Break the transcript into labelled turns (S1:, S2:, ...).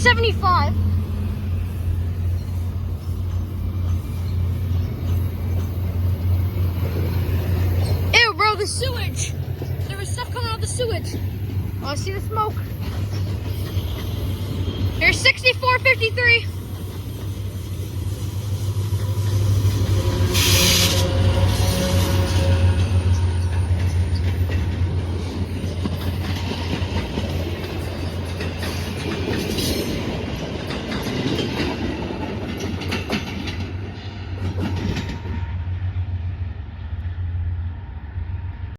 S1: 75. Ew, bro, the sewage. There was stuff coming out of the sewage. Oh, I see the smoke. Here's 64.53.